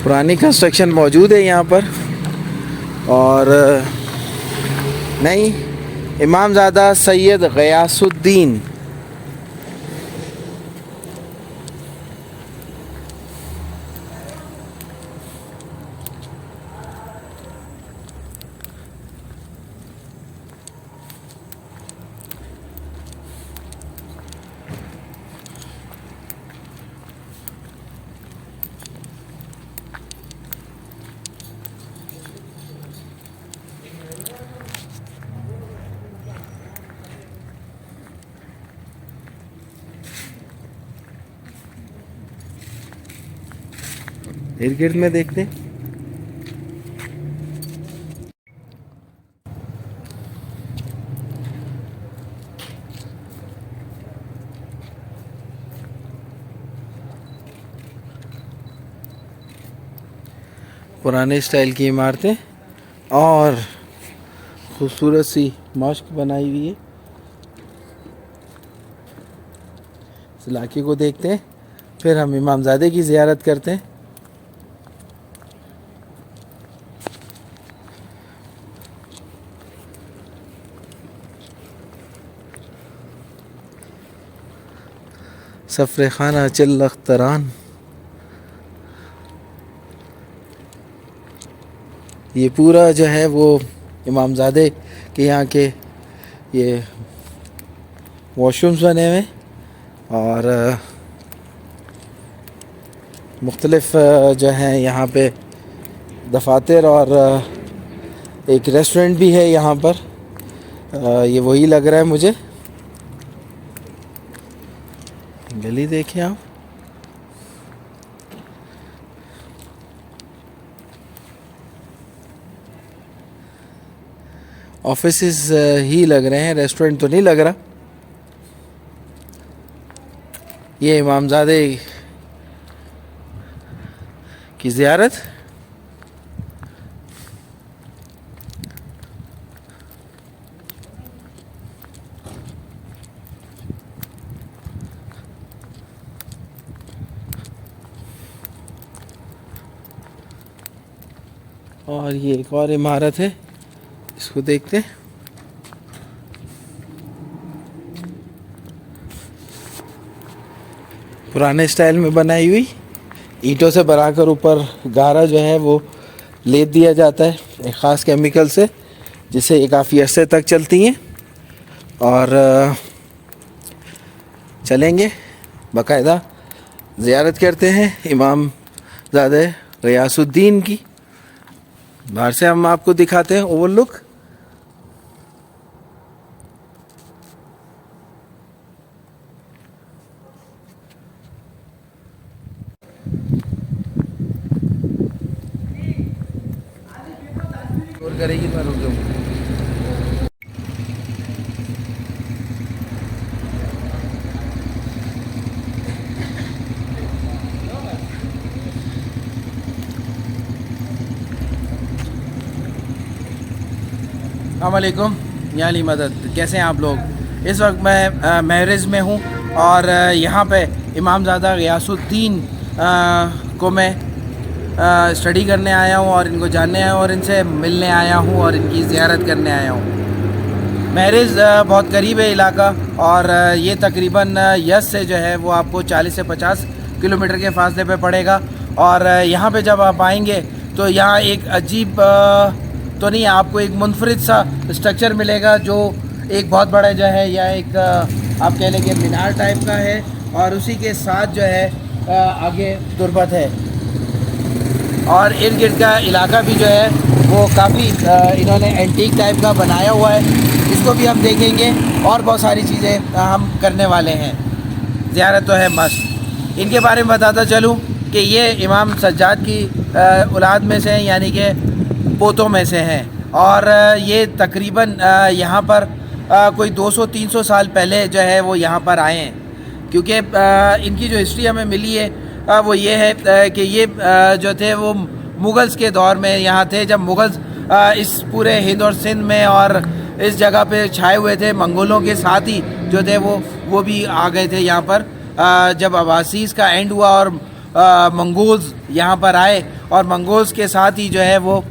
पुरानी कंस्ट्रक्शन मौजूद है यहाँ पर। और नहीं, इमामज़ादा सैयद ग़यासुद्दीन। इर्द गिर्द में देखते। पुराने स्टाइल की इमारतें और खूबसूरत सी मॉस्क बनाई हुई है। इस इलाके को देखते हैं, फिर हम इमामज़ादे की ज़ियारत करते हैं। सफ़र खाना चल अख्तरान, ये पूरा जो है वो इमामज़ादे के यहाँ के ये वॉशरूम्स बने हुए और मुख्तलिफ़ जो हैं यहाँ पे दफातर और एक रेस्टोरेंट भी है यहाँ पर। ये वही लग रहा है मुझे। गली देखिए आप, ऑफिसेस ही लग रहे हैं, रेस्टोरेंट तो नहीं लग रहा। ये इमामज़ादे की ज़ियारत। और ये एक और इमारत है, इसको देखते हैं। पुराने स्टाइल में बनाई हुई, ईंटों से बनाकर ऊपर गारा जो है वो लेप दिया जाता है एक ख़ास केमिकल से, जिससे ये काफ़ी अरसे तक चलती हैं। और चलेंगे बाकायदा ज़ियारत करते हैं इमामज़ादे ग़यासुद्दीन की। बाहर से हम आपको दिखाते हैं ओवरलुक। और करेगी मैं रुक जाऊँ। अस्सलामुअलैकुम, या अली मदद, कैसे हैं आप लोग। इस वक्त मैं महरज में हूँ और यहाँ पे इमामज़ादा ग़यासुद्दीन को मैं स्टडी करने आया हूँ और इनको जानने आया हूँ और इनसे मिलने आया हूँ और इनकी ज़ियारत करने आया हूँ। महरज बहुत करीब है इलाका और ये तकरीबन यस से जो है वो आपको 40 से 50 किलोमीटर के फासले पे पड़ेगा। और यहाँ पे जब आप आएंगे तो यहाँ एक अजीब तो नहीं, आपको एक मुनफरिद सा स्ट्रक्चर मिलेगा जो एक बहुत बड़ा जो है, या एक आप कह लेंगे मीनार टाइप का है और उसी के साथ जो है आगे तुरबत है। और इर्द गिर्द का इलाका भी जो है वो काफ़ी इन्होंने एंटीक टाइप का बनाया हुआ है, इसको भी हम देखेंगे और बहुत सारी चीज़ें हम करने वाले हैं। ज़ियारत तो है मस्त। इनके बारे में बताता चलूँ कि ये इमाम सज्जाद की औलाद में से हैं, यानी कि पोतों में से हैं। और ये तकरीबन यहाँ पर कोई 200-300 साल पहले जो है वो यहाँ पर आए हैं, क्योंकि इनकी जो हिस्ट्री हमें मिली है वो ये है कि ये जो थे वो मुग़ल्स के दौर में यहाँ थे, जब मुग़ल्स इस पूरे हिंद और सिंध में और इस जगह पे छाए हुए थे। मंगोलों के साथ ही जो थे वो भी आ गए थे यहाँ पर जब अब्बासीज़ का एंड हुआ और मंगोल्स यहाँ पर आए और मंगोल्स के साथ ही जो है वो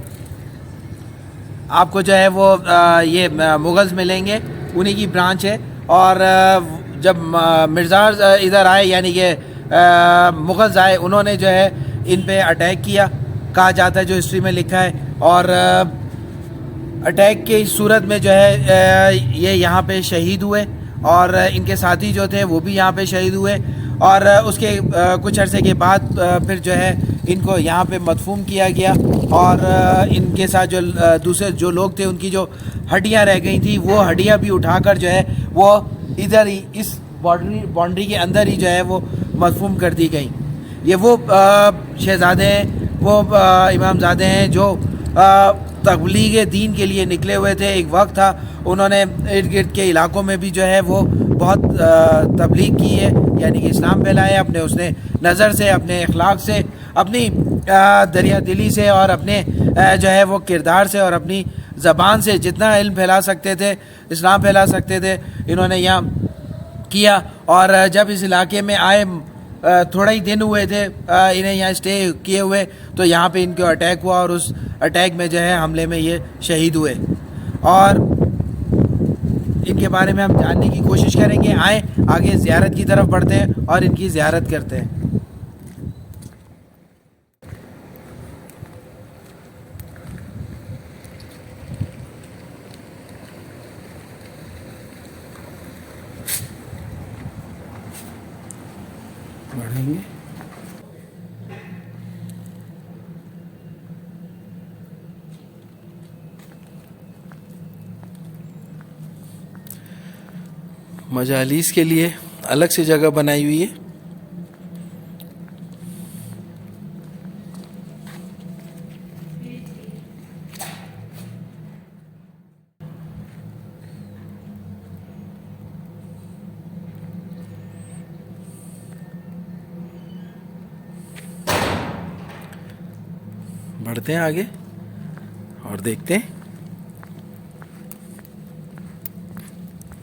आपको जो है वो ये मुग़ल्स मिलेंगे, उन्हीं की ब्रांच है। और जब मिर्ज़ाज इधर आए यानी कि मुग़ल्स आए, उन्होंने जो है इन पे अटैक किया, कहा जाता है, जो हिस्ट्री में लिखा है। और अटैक की सूरत में जो है ये यहाँ पे शहीद हुए और इनके साथी जो थे वो भी यहाँ पे शहीद हुए। और उसके कुछ अरसे के बाद फिर जो है इनको यहाँ पे मदफून किया गया और इनके साथ जो दूसरे जो लोग थे उनकी जो हड्डियाँ रह गई थी वो हड्डियाँ भी उठाकर जो है वो इधर ही इस बाउंड्री के अंदर ही जो है वो मदफून कर दी गई। ये वो शहज़ादे हैं, वो इमामज़ादे हैं जो तबलीग दीन के लिए निकले हुए थे। एक वक्त था उन्होंने इर्द गिर्द के इलाकों में भी जो है वो बहुत तबलीग की है, यानी कि इस्लाम फैलाया अपने उसने नज़र से, अपने अखलाक से, अपनी दरिया दिली से और अपने जो है वो किरदार से और अपनी ज़बान से जितना इल्म फैला सकते थे, इस्लाम फैला सकते थे, इन्होंने यहाँ किया। और जब इस इलाके में आए थोड़ा ही दिन हुए थे इन्हें यहाँ स्टे किए हुए, तो यहाँ पे इनको अटैक हुआ और उस अटैक में जो है हमले में ये शहीद हुए। और इनके बारे में हम जानने की कोशिश करेंगे। आए आगे ज़ियारत की तरफ बढ़ते हैं और इनकी ज़ियारत करते हैं। बढ़ेंगे। मजालिस के लिए अलग से जगह बनाई हुई है। बढ़ते हैं आगे और देखते हैं।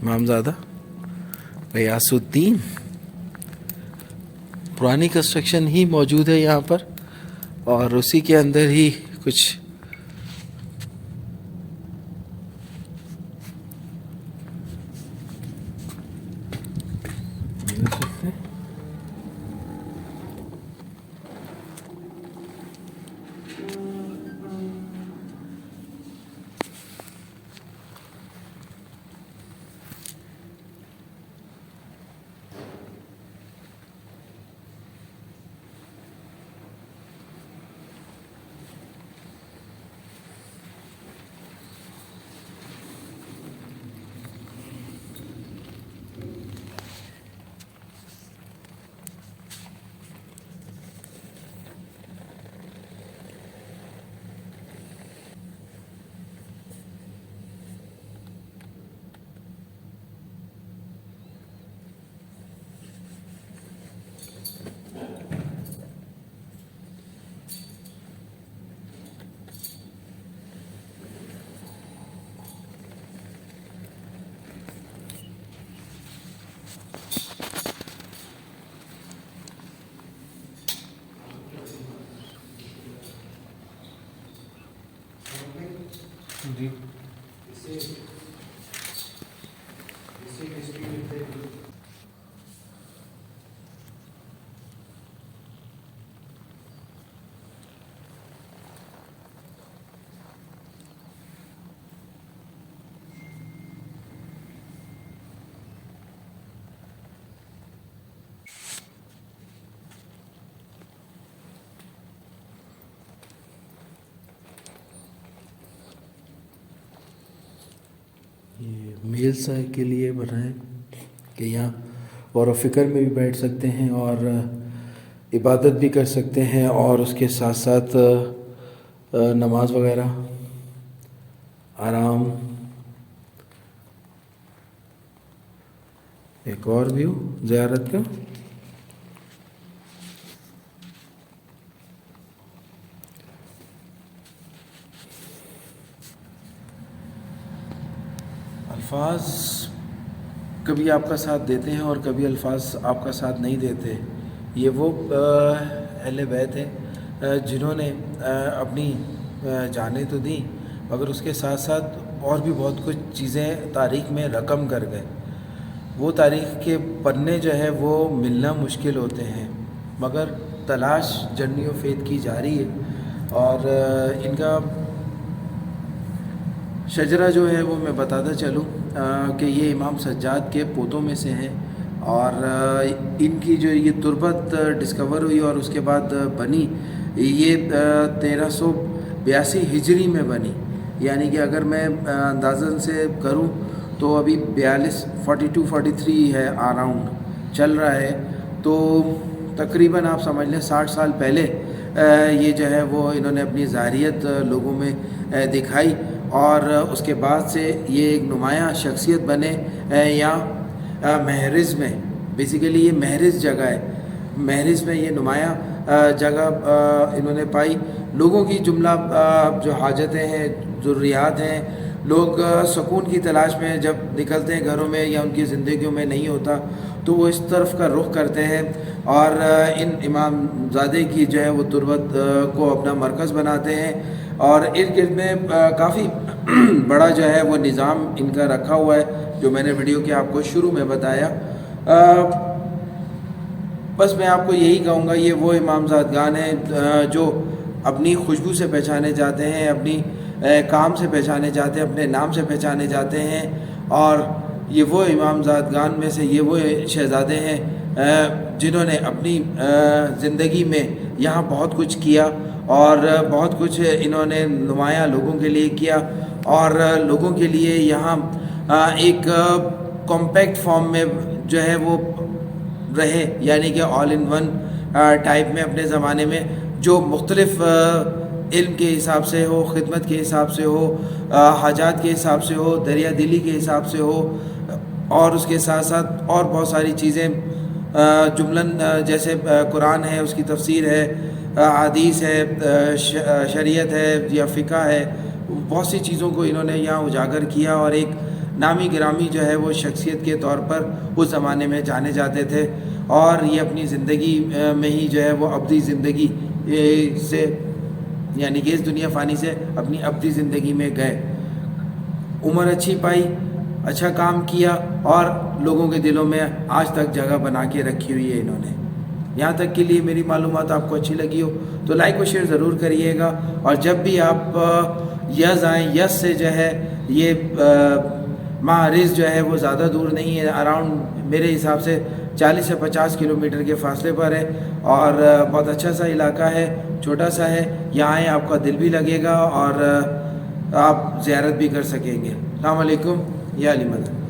इमामज़ादा ग़ियासुद्दीन, पुरानी कंस्ट्रक्शन ही मौजूद है यहाँ पर और उसी के अंदर ही कुछ जी ये मेल्स के लिए बना है कि यहाँ गौर व फ़िक्र में भी बैठ सकते हैं और इबादत भी कर सकते हैं और उसके साथ साथ नमाज वगैरह आराम। एक और व्यू ज़ियारत का। अल्फाज कभी आपका साथ देते हैं और कभी अल्फाज आपका साथ नहीं देते। ये वो अहले बैत हैं जिन्होंने अपनी जानें तो दी, मगर उसके साथ साथ और भी बहुत कुछ चीज़ें तारीख़ में रकम कर गए। वो तारीख़ के पन्ने जो है वो मिलना मुश्किल होते हैं, मगर तलाश जर्नी ऑफ फेथ की जारी है। और इनका शजरा जो है वो मैं बताता चलूँ कि ये इमाम सज्जाद के पोतों में से हैं। और इनकी जो ये तुरबत डिस्कवर हुई और उसके बाद बनी, ये 1382 हिजरी में बनी। यानी कि अगर मैं अंदाज़न से करूं तो अभी 42 43 है अराउंड चल रहा है। तो तकरीबन आप समझ लें 60 साल पहले ये जो है वो इन्होंने अपनी ज़ाहिरियत लोगों में दिखाई और उसके बाद से ये एक नुमायाँ शख्सियत बने। यहाँ महरिज में, बेसिकली ये महरिज जगह है, महरिज में ये नुमायाँ जगह इन्होंने पाई। लोगों की जुमला जो हाजतें हैं, ज़रूरियात हैं, लोग सुकून की तलाश में जब निकलते हैं घरों में या उनकी ज़िंदगियों में नहीं होता तो वो इस तरफ का रुख करते हैं और इन इमामज़ादे की जो है वो तुरबत को अपना मरकज़ बनाते हैं। और इर्द गिर्द में काफ़ी बड़ा जो है वो निज़ाम इनका रखा हुआ है, जो मैंने वीडियो के आपको शुरू में बताया। बस मैं आपको यही कहूँगा, ये वो इमामज़ादगान हैं जो अपनी खुशबू से पहचाने जाते हैं, अपनी काम से पहचाने जाते हैं, अपने नाम से पहचाने जाते हैं। और ये वो इमामज़ादगान में से ये वो शहज़ादे हैं जिन्होंने अपनी ज़िंदगी में यहाँ बहुत कुछ किया और बहुत कुछ इन्होंने नुमायाँ लोगों के लिए किया और लोगों के लिए यहाँ एक कॉम्पैक्ट फॉर्म में जो है वो रहे, यानी कि ऑल इन वन टाइप में अपने ज़माने में जो मुख्तलिफ़ इल्म के हिसाब से हो, ख़िदमत के हिसाब से हो, हाजात के हिसाब से हो, दरिया दिली के हिसाब से हो और उसके साथ साथ और बहुत सारी चीज़ें जुमलन जैसे कुरान है, उसकी तफसीर है, हदीस है, शरीयत है या फ़िक़्ह है, बहुत सी चीज़ों को इन्होंने यहाँ उजागर किया और एक नामी गिरामी जो है वो शख्सियत के तौर पर उस ज़माने में जाने जाते थे। और ये अपनी ज़िंदगी में ही जो है वो अब्दी ज़िंदगी से, यानी कि इस दुनिया फ़ानी से अपनी अब्दी ज़िंदगी में गए, उम्र अच्छी पाई, अच्छा काम किया और लोगों के दिलों में आज तक जगह बना के रखी हुई है इन्होंने। यहाँ तक के लिए मेरी मालूमात आपको अच्छी लगी हो तो लाइक और शेयर ज़रूर करिएगा। और जब भी आप यस आएँ, यस से जो है ये महरिज जो है वो ज़्यादा दूर नहीं है, अराउंड मेरे हिसाब से 40 से 50 किलोमीटर के फासले पर है और बहुत अच्छा सा इलाका है, छोटा सा है। यहाँ आए आपका दिल भी लगेगा और आप ज़ियारत भी कर सकेंगे। अस्सलाम वालेकुम, या अली मदद।